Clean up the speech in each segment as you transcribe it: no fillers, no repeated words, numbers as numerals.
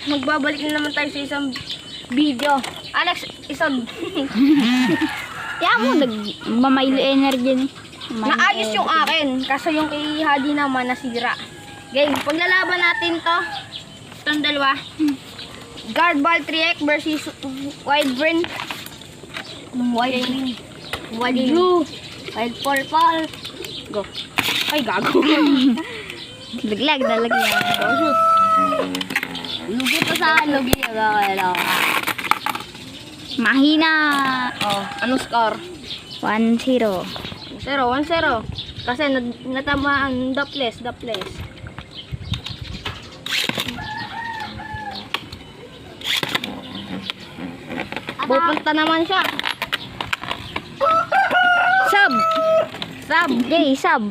magbabalik na naman tayo sa isang video. Alex, isang... Kaya mo, nagmamaylo energy ni. Naayos yung akin, kaso yung kay Hadi naman nasira. Game, paglalaban natin to, itong dalawa. Guard Ball 3X versus Wild Green. Wild Blue. Wild Purple. Go. Ay, gago. Laglag. Go, shoot. Lugi to sa lugi. Mahina. Oh, anong score? 1-0. 1-0. Kasi natamaan the place. Pupunta naman siya. Sub. Sab. Gay, sub.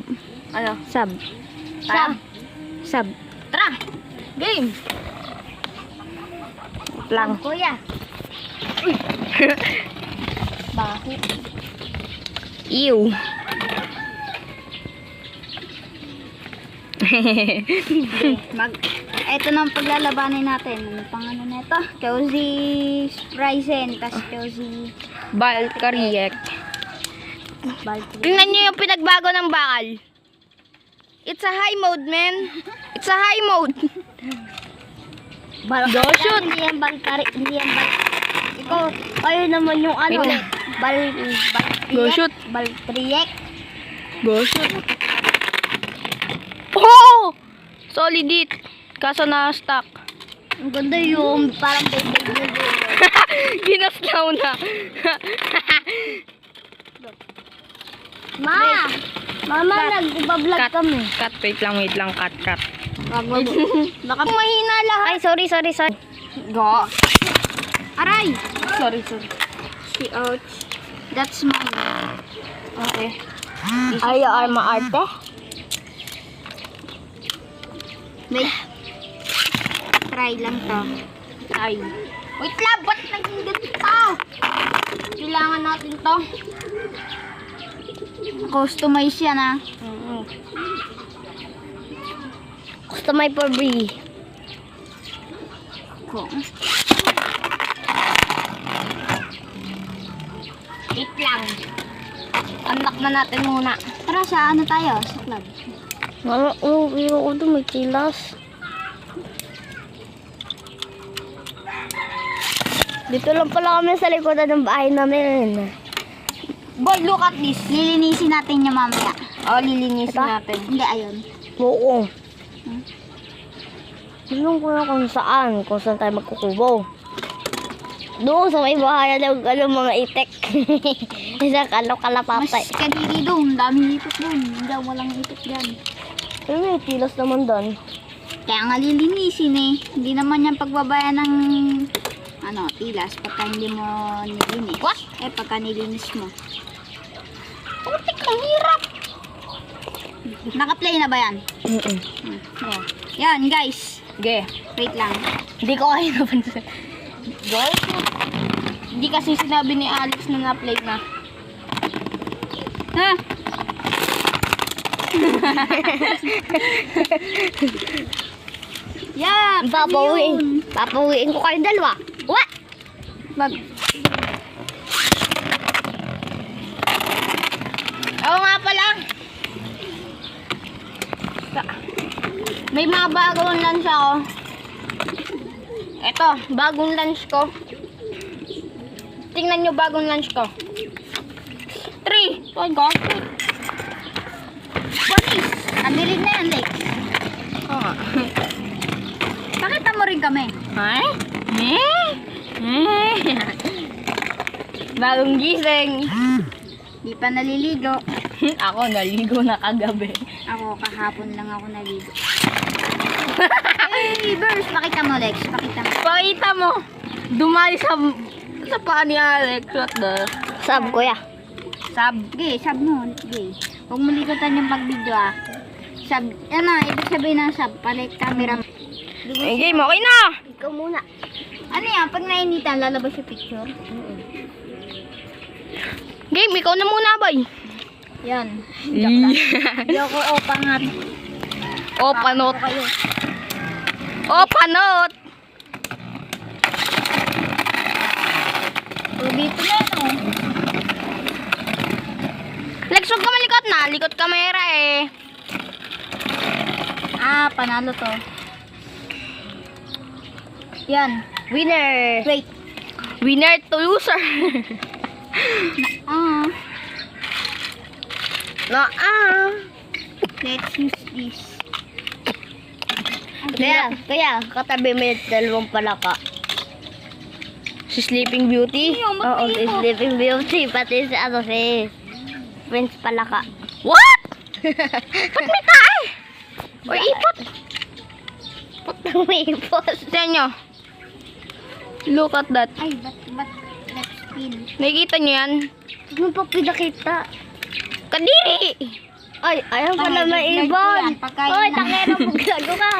Ano? Sub. Tara. Sub. Tara. Game. Lang. Kuya. Bakit? Ew. Ito na ang paglalabanin natin. Ano pang ano na ito? Cozy Sprisen. Tas Cozy Valkyriek. Baltic. Tingnan nyo yung pinagbago ng bakal. It's a high mode, man. It's a high mode. Go shoot. Hindi yan Balkari. Hindi yan Ikaw, kayo naman yung ano. Wait lang. Go shoot. Baltriek. Go shoot. Oh! Solid hit. Kaso na-stuck. Ang ganda yung parang baby na doon. Ginaslaw na. Mama, nag-vlog Cut. kami. Cut. Wait lang. Cut. Baka mahina lahat. Ay, sorry. Go. Aray! Sorry. Ouch. That's mine. Okay. Ay, maarte? Wait. Try lang to. Ay. Wait lang. Ba't naging ganito? Kailangan natin to. Customize yan ah. Customize for free. Wait lang. Unlock na natin muna. Tara sa ano tayo? Sa club. Ayoko doon, may kilas. Dito lang pala kami sa likodan ng bahay namin. Boy, look at this. Lilinisin natin yung mamaya. Oh, lilinisin Ito? natin. Hindi, ayun. Oo. Tignan ko na kung saan tayo magkukubo. Doon sa may bahay na mga itek. Isang kalapatay. Mas kadiri doon. Daming ipot doon. Hindi, walang ipot dyan. Pero may kilos naman doon. Kaya nga lilinisin eh. Hindi naman yan pagbabayan ng ano, tilas pagka hindi mo nilinis. What? Pagka nilinis mo. Putik, ang hirap. Naka-play na ba yan? Oh. Yan guys. Okay. Wait lang. Hindi ko kayo napansin. Guys, hindi kasi sinabi ni Alex na na-play na. Ha? Yan. Papawiin ko kayo dalawa. What? Oo nga pala. May mga bagong lunch ako. Ito, bagong lunch ko. Tingnan nyo bagong lunch ko. 3. Oh God. Bonis. Ang dilig na yan, Lex. Oo nga. Pakita mo rin kami. Ay? Bagong gising. Di pa naliligo. Ako naligo na kagabi. Ako kahapon lang ako naligo. Hey, Bers, pakita mo, Lex. Pakita mo. Pakita mo. Dumali sa paa ni Alex. What the? Sab, kuya. Sab. Gay, sub mo. Gay. Huwag mo likotan yung pag-video ah. Sub. Ano, ibig sabihin ng sub. Palit camera. Game, okay na. Ikaw muna. Ano yan? Pag nainitan, lalabas yung picture? Game, ikaw na muna, boy. Yan. Hindi ako opangat. O, panot. O, panot. dito na yun, oh. Lex, huwag ka malikot na. Likot kamera eh. Ah, panalo to. Yan. Winner. Wait. Winner to loser. Ah. No, Let's use this. Kaya, katabi mo yung dalawang palaka. Si Sleeping Beauty? Ayaw, Oo, si mag-ipot. Sleeping Beauty. Pati si si Prince Palaka. What? Ba't may tae? Or ipot? Ba't may ipot? Tignan nyo. Look at that. Ay, ba't let's spin. Nakikita nyo yan? Huwag mo pa pinakita. Kadiri! Ay, ayaw pa na may ibon. Oy, tangero mo gago ka.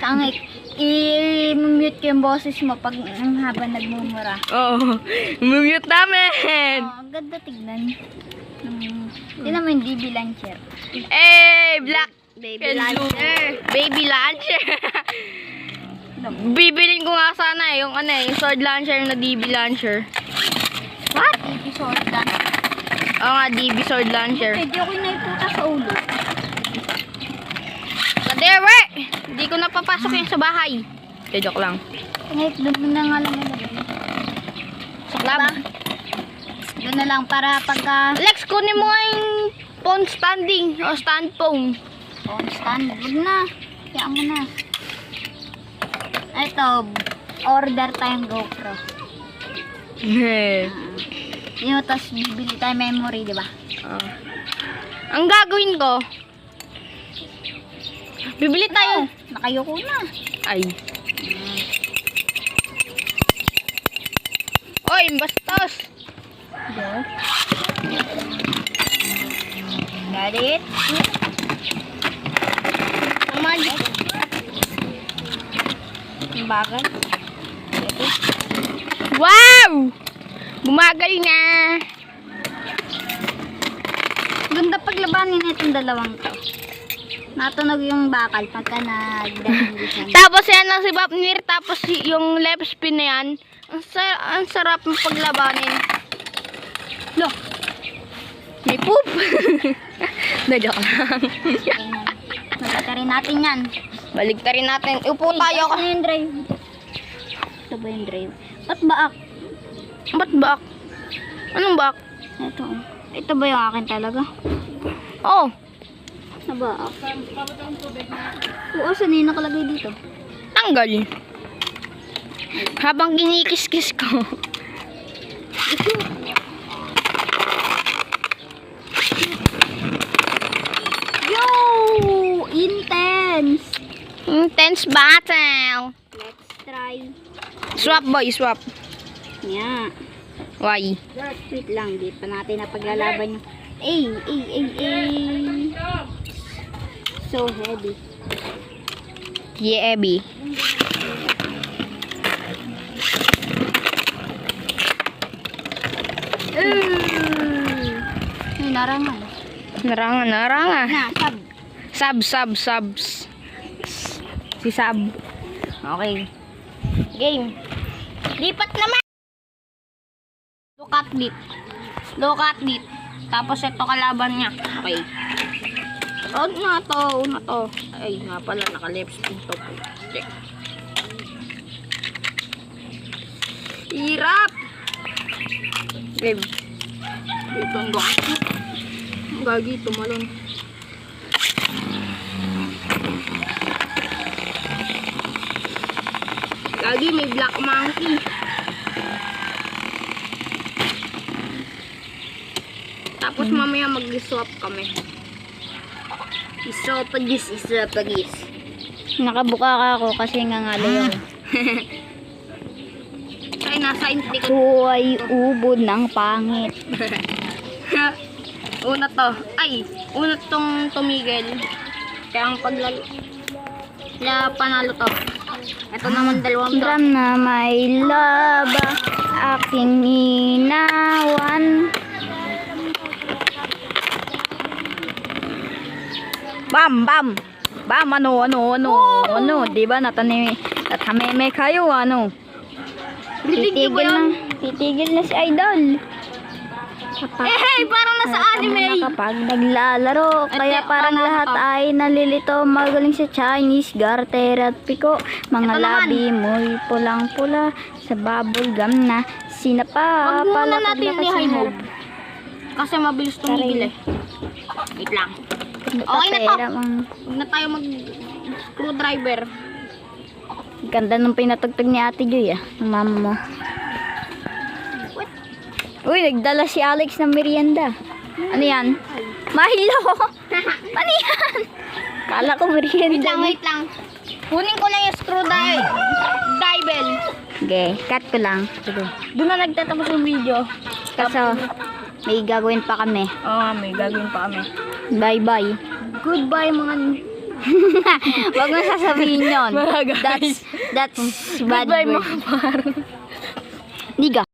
Tangik. I-mute ko yung boses mo pag habang nagmumura. Oo. Mute namin. Oh, ang ganda tignan. Tignan mo yung DB launcher. Black. Baby Lancer. Baby Lancer. Bibilin ko nga sana yung yung sword launcher na DB Launcher. What? DB sword gun. Oo nga, DB sword launcher. Pwede ako naiputa sa ulo. Kadewe! Hindi ko napapasok yung sa bahay. Joke lang. Ngayon, doon mo na nga lang ilagay. Sa club. Doon na lang para pagka... Lex, kunin mo nga yung phone standing o stand phone. Oh, stand. Huwag na. Kaya mo na. Ito, order tayong GoPro. Yun, tapos bibili tayo memory, di ba? Ang gagawin ko, bibili tayo. Nakayoko na. Ay. Oy, bastos. Got it? Ang magic. Yung bagay. Wow! Bumagal na. Ganda paglabanin itong dalawang to. Natunog yung bakal pagka nagdahindisan. Tapos yan ang si Bapnir, tapos yung left spin na yan. Ang sarap ng paglabanin. Look. May poop. Joke lang. Magkakarin natin yan. Baligtarin natin. Upo tayo. Ito yung drive. Ito ba yung drive? Ba't baak? Ba't back? Anong back? Ito. Ito ba yung akin talaga? Oh. Nabaak. Oo, saan yung nakalagay dito? Tanggal. Habang kinikis-kis ko. Yo! Intense! Intense battle. Let's try. Swap boy, swap. Yeah. Why? Wait lang, di pa natin napaglalaban yung... Ay! So heavy. Yeah, Abby. Ay, narangan. Naranga. Na, Subs. Si Sab. Okay. Game. Lipat naman. Look at it. Tapos ito kalaban niya. Okay. Una to. Ay, nga pala, naka-left spin to. Check. Hirap. Game. Dito ang gagi. Ang gagi, tumalon. Gagi, may black monkey. Tapos mamaya mag-swap kami. Isopagis. nakabuka ka ako kasi ngangalaw ako. Ay, nasa likod. Huway ubod ng pangit. Una tong tumigil. Kaya ang panalo to. Ito naman dalawang to. Drum na may laba, aking inawan. Bam, ano, di ba natameme kayo, ano? Titigil na si Idol. Parang nasa anime. Kapag naglalaro, kaya Ate, parang ano lahat to? ay nalilito, magaling sa Chinese, garter at piko. Mga Ito naman. labi mo'y pulang-pula, sa bubble gum na sinapa. Wag muna palapag natin na kasi i-high kasi mabilis tumigil eh. Wait lang. Okay na to. Huwag na tayo mag-screwdriver. Ganda nung pinatugtog ni Ate Joy ng mama mo. Uy, nagdala si Alex ng merienda. Ano yan? Milo! Ano yan? Kala ko merienda. Wait lang. Kunin ko lang yung screwdriver. Okay, cut ko lang. Sige. Doon na nagtatapos yung video. Kaso, may gagawin pa kami. Oo, may gagawin pa kami. Bye-bye. Goodbye mga... Wag mo sasabihin yun. Mga guys. That's bad Goodbye word. mga par. Niga.